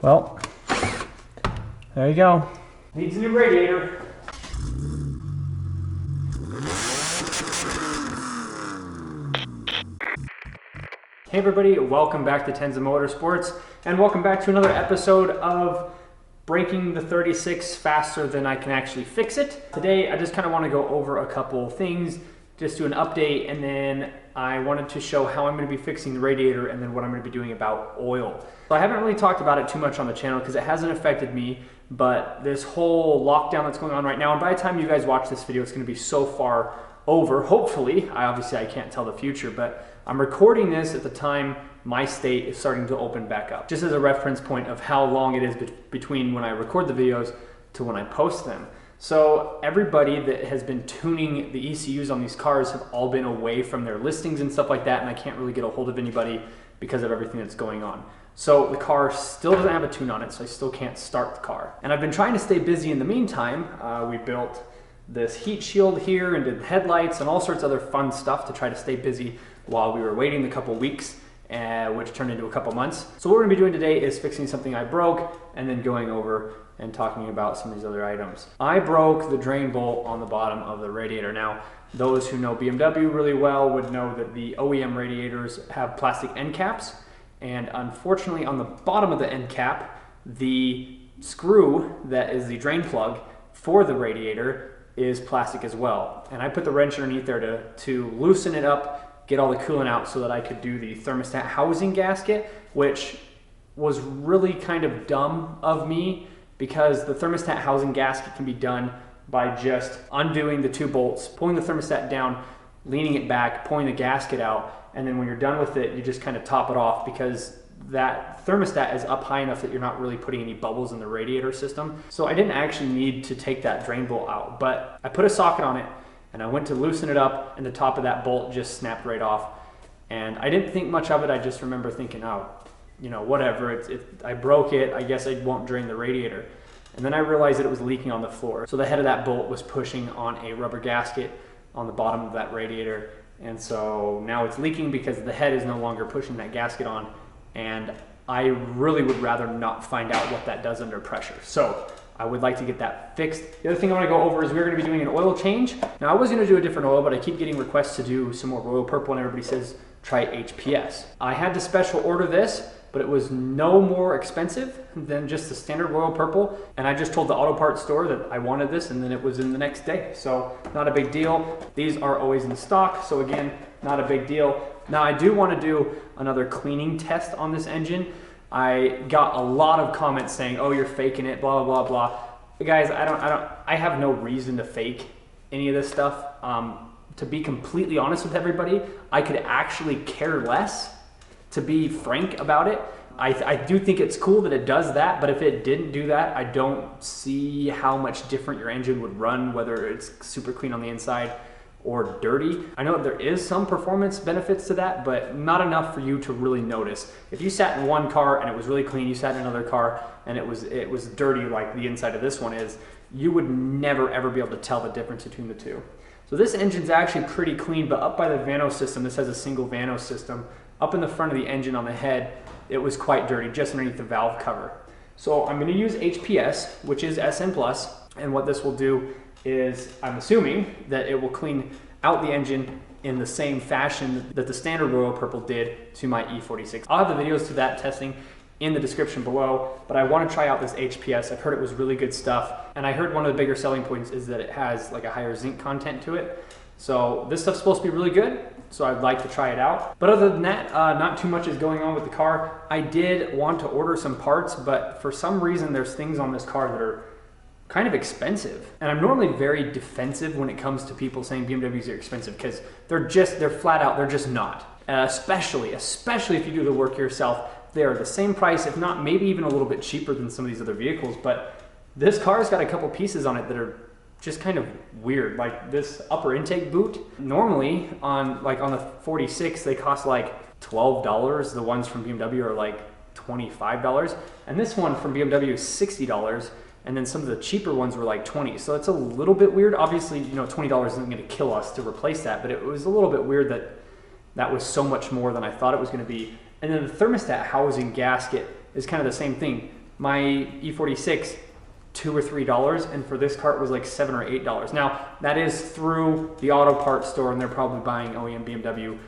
Well, there you go. Needs a new radiator. Hey everybody, welcome back to Tenza Motorsports, and welcome back to another episode of breaking the 36 faster than I can actually fix it. Today, I just kind of want to go over a couple things, just do an update, and then I wanted to show how I'm going to be fixing the radiator and then what I'm going to be doing about oil. So I haven't really talked about it too much on the channel because it hasn't affected me, but this whole lockdown that's going on right now, and by the time you guys watch this video, it's going to be so far over, hopefully. Obviously I can't tell the future, but I'm recording this at the time my state is starting to open back up, just as a reference point of how long it is between when I record the videos to when I post them. So everybody that has been tuning the ECUs on these cars have all been away from their listings and stuff like that, and I can't really get a hold of anybody because of everything that's going on. So the car still doesn't have a tune on it, so I still can't start the car. And I've been trying to stay busy in the meantime. We built this heat shield here and did headlights and all sorts of other fun stuff to try to stay busy while we were waiting the couple weeks, which turned into a couple months. So what we're gonna be doing today is fixing something I broke and then going over and talking about some of these other items. I broke the drain bolt on the bottom of the radiator. Now, those who know BMW really well would know that the OEM radiators have plastic end caps, and unfortunately on the bottom of the end cap, the screw that is the drain plug for the radiator is plastic as well. And I put the wrench underneath there to loosen it up, get all the coolant out so that I could do the thermostat housing gasket, which was really kind of dumb of me because the thermostat housing gasket can be done by just undoing the two bolts, pulling the thermostat down, leaning it back, pulling the gasket out, and then when you're done with it, you just kind of top it off because that thermostat is up high enough that you're not really putting any bubbles in the radiator system. So I didn't actually need to take that drain bolt out, but I put a socket on it and I went to loosen it up and the top of that bolt just snapped right off. And I didn't think much of it. I just remember thinking, oh, you know, whatever, I broke it, I guess I won't drain the radiator. And then I realized that it was leaking on the floor. So the head of that bolt was pushing on a rubber gasket on the bottom of that radiator. And so now it's leaking because the head is no longer pushing that gasket on. And I really would rather not find out what that does under pressure. So I would like to get that fixed. The other thing I want to go over is we're going to be doing an oil change. Now I was going to do a different oil, but I keep getting requests to do some more Royal Purple and everybody says try HPS. I had to special order this, but it was no more expensive than just the standard Royal Purple. And I just told the auto parts store that I wanted this and then it was in the next day. So not a big deal. These are always in stock. So again, not a big deal. Now I do want to do another cleaning test on this engine. I got a lot of comments saying, oh, you're faking it, blah, blah, blah, blah. But guys, I have no reason to fake any of this stuff. To be completely honest with everybody, I could actually care less, to be frank about it. I do think it's cool that it does that, but if it didn't do that, I don't see how much different your engine would run, whether it's super clean on the inside or dirty. I know there is some performance benefits to that, but not enough for you to really notice. If you sat in one car and it was really clean, you sat in another car and it was dirty like the inside of this one is, you would never ever be able to tell the difference between the two. So this engine's actually pretty clean, but up by the Vano system, this has a single Vano system, up in the front of the engine on the head, it was quite dirty, just underneath the valve cover. So I'm gonna use HPS, which is SN+, and what this will do is, I'm assuming that it will clean out the engine in the same fashion that the standard Royal Purple did to my E36. I'll have the videos to that testing in the description below, but I want to try out this HPS. I've heard it was really good stuff, and I heard one of the bigger selling points is that it has like a higher zinc content to it. So this stuff's supposed to be really good, so I'd like to try it out. But other than that, not too much is going on with the car. I did want to order some parts, but for some reason there's things on this car that are kind of expensive. And I'm normally very defensive when it comes to people saying BMWs are expensive because they're flat out, they're just not. Especially if you do the work yourself, they're the same price, if not maybe even a little bit cheaper than some of these other vehicles. But this car's got a couple pieces on it that are just kind of weird. Like this upper intake boot, normally on the 46, they cost like $12. The ones from BMW are like $25. And this one from BMW is $60. And then some of the cheaper ones were like 20. So it's a little bit weird. Obviously, you know, $20 isn't gonna kill us to replace that, but it was a little bit weird that that was so much more than I thought it was gonna be. And then the thermostat housing gasket is kind of the same thing. my E36 $2 or $3, and for this cart was like $7 or $8. Now that is through the auto parts store, and they're probably buying OEM BMW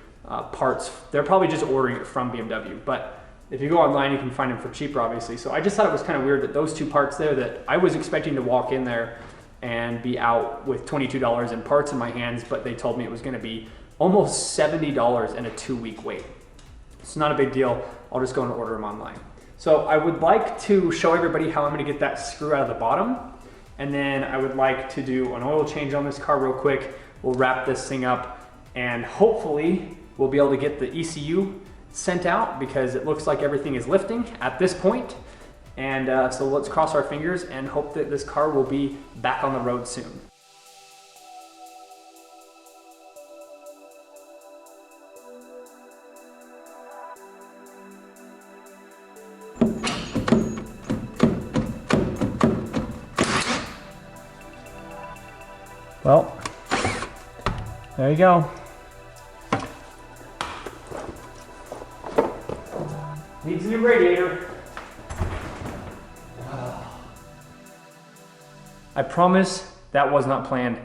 parts. They're probably just ordering it from BMW, but if you go online, you can find them for cheaper, obviously. So I just thought it was kind of weird that those two parts there, that I was expecting to walk in there and be out with $22 in parts in my hands, but they told me it was going to be almost $70 and a 2-week wait. It's not a big deal. I'll just go and order them online. So I would like to show everybody how I'm going to get that screw out of the bottom, and then I would like to do an oil change on this car real quick. We'll wrap this thing up, and hopefully we'll be able to get the ECU sent out, because it looks like everything is lifting at this point. And so let's cross our fingers and hope that this car will be back on the road soon. Well, there you go. Needs a new radiator. I promise that was not planned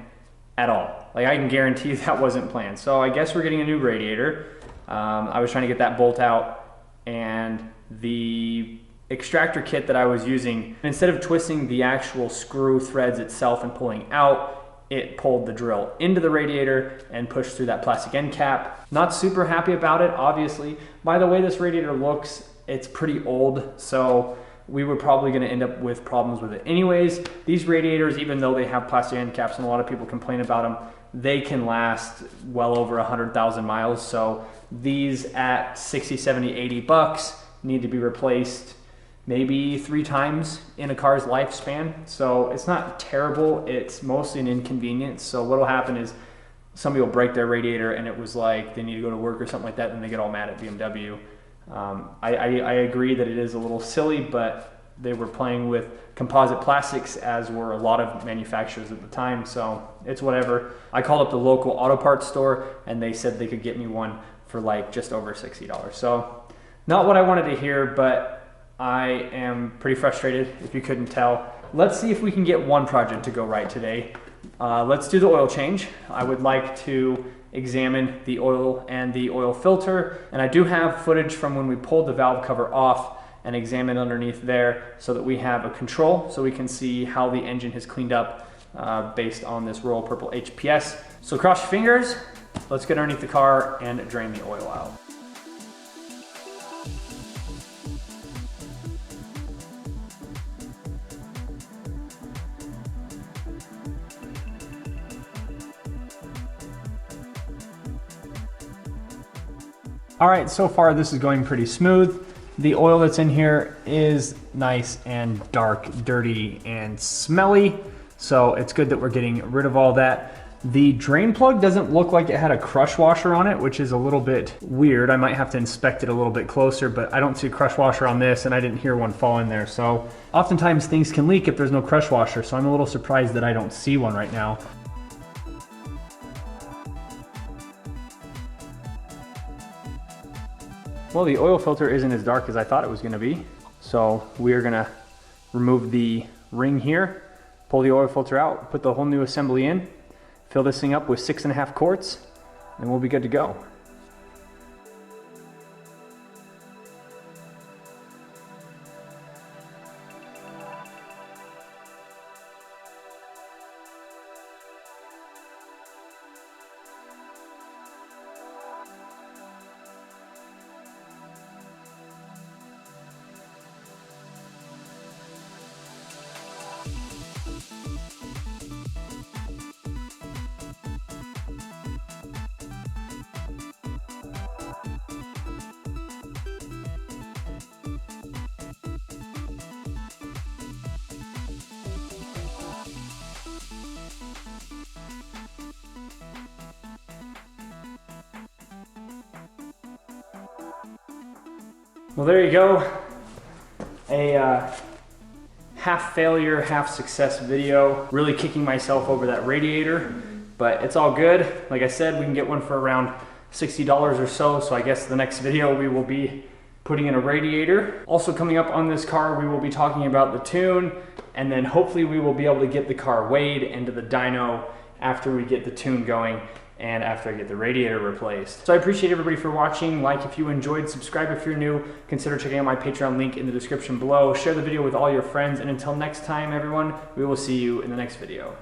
at all. Like, I can guarantee you that wasn't planned. So I guess we're getting a new radiator. I was trying to get that bolt out, and the extractor kit that I was using, instead of twisting the actual screw threads itself and pulling out, it pulled the drill into the radiator and pushed through that plastic end cap. Not super happy about it, obviously. By the way this radiator looks, it's pretty old, so we were probably gonna end up with problems with it anyways. These radiators, even though they have plastic end caps and a lot of people complain about them, they can last well over 100,000 miles. So these at 60, 70, 80 bucks need to be replaced maybe 3 times in a car's lifespan. So it's not terrible, it's mostly an inconvenience. So what'll happen is somebody will break their radiator and it was like they need to go to work or something like that, and they get all mad at BMW. I agree that it is a little silly, but they were playing with composite plastics, as were a lot of manufacturers at the time, so it's whatever. I called up the local auto parts store and they said they could get me one for like just over $60. So not what I wanted to hear, but I am pretty frustrated, if you couldn't tell. Let's see if we can get one project to go right today. Let's do the oil change. I would like to examine the oil and the oil filter, and I do have footage from when we pulled the valve cover off and examined underneath there, so that we have a control, so we can see how the engine has cleaned up based on this Royal Purple HPS. So cross your fingers, let's get underneath the car and drain the oil out. All right, so far this is going pretty smooth. The oil that's in here is nice and dark, dirty, and smelly. So it's good that we're getting rid of all that. The drain plug doesn't look like it had a crush washer on it, which is a little bit weird. I might have to inspect it a little bit closer, but I don't see a crush washer on this, and I didn't hear one fall in there. So oftentimes things can leak if there's no crush washer, so I'm a little surprised that I don't see one right now. Well, the oil filter isn't as dark as I thought it was gonna be. So we're gonna remove the ring here, pull the oil filter out, put the whole new assembly in, fill this thing up with 6.5 quarts, and we'll be good to go. Well, there you go. A half failure, half success video. Really kicking myself over that radiator, but it's all good. Like I said, we can get one for around $60 or so. So I guess the next video we will be putting in a radiator. Also coming up on this car, we will be talking about the tune, and then hopefully we will be able to get the car weighed into the dyno after we get the tune going and after I get the radiator replaced. So I appreciate everybody for watching. Like if you enjoyed, subscribe if you're new, consider checking out my Patreon link in the description below. Share the video with all your friends, and until next time everyone, we will see you in the next video.